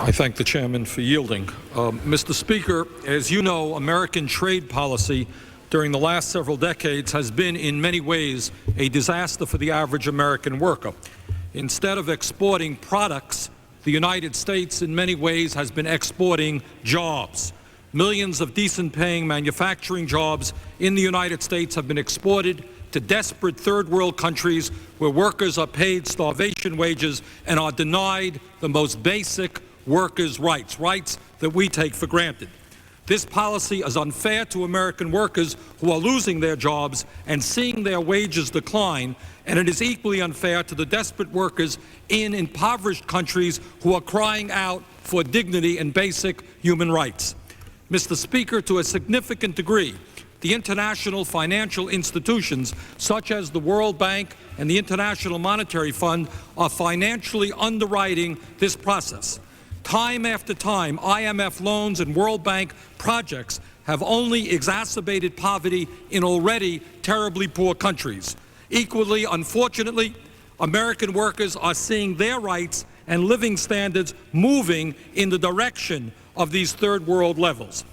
I thank the chairman for yielding. Mr. Speaker, as you know, American trade policy during the last several decades has been in many ways a disaster for the average American worker. Instead of exporting products, the United States in many ways has been exporting jobs. Millions of decent-paying manufacturing jobs in the United States have been exported to desperate third-world countries where workers are paid starvation wages and are denied the most basic workers' rights, rights that we take for granted. This policy is unfair to American workers who are losing their jobs and seeing their wages decline, and it is equally unfair to the desperate workers in impoverished countries who are crying out for dignity and basic human rights. Mr. Speaker, to a significant degree, the international financial institutions, such as the World Bank and the International Monetary Fund, are financially underwriting this process. Time after time, IMF loans and World Bank projects have only exacerbated poverty in already terribly poor countries. Equally, unfortunately, American workers are seeing their rights and living standards moving in the direction of these third world levels.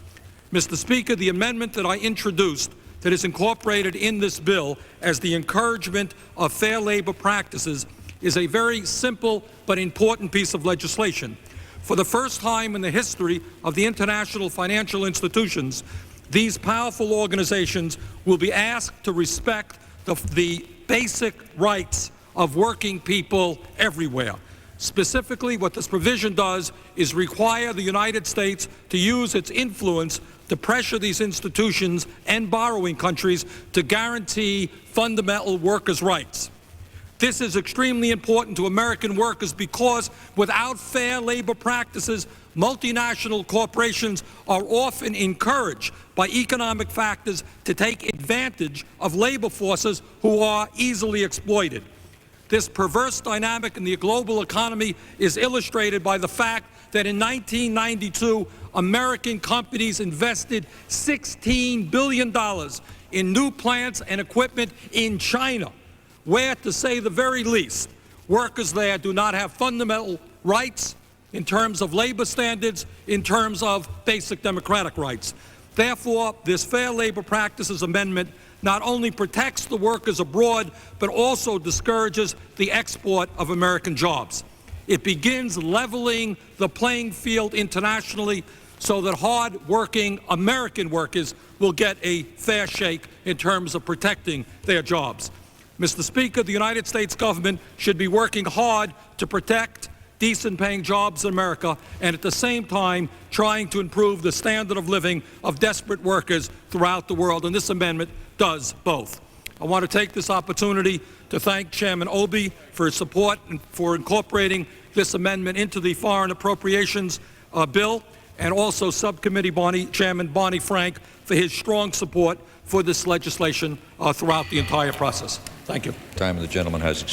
Mr. Speaker, the amendment that I introduced that is incorporated in this bill as the encouragement of fair labor practices is a very simple but important piece of legislation. For the first time in the history of the international financial institutions, these powerful organizations will be asked to respect the basic rights of working people everywhere. Specifically, what this provision does is require the United States to use its influence to pressure these institutions and borrowing countries to guarantee fundamental workers' rights. This is extremely important to American workers because without fair labor practices, multinational corporations are often encouraged by economic factors to take advantage of labor forces who are easily exploited. This perverse dynamic in the global economy is illustrated by the fact that in 1992, American companies invested $16 billion in new plants and equipment in China, where, to say the very least, workers there do not have fundamental rights in terms of labor standards, in terms of basic democratic rights. Therefore, this Fair Labor Practices Amendment not only protects the workers abroad, but also discourages the export of American jobs. It begins leveling the playing field internationally so that hard-working American workers will get a fair shake in terms of protecting their jobs. Mr. Speaker, the United States government should be working hard to protect decent-paying jobs in America and at the same time trying to improve the standard of living of desperate workers throughout the world, and this amendment does both. I want to take this opportunity to thank Chairman Obey for his support and for incorporating this amendment into the Foreign Appropriations bill, and also Subcommittee Chairman Barney Frank for his strong support for this legislation throughout the entire process. Thank you. Time of the gentleman has expired.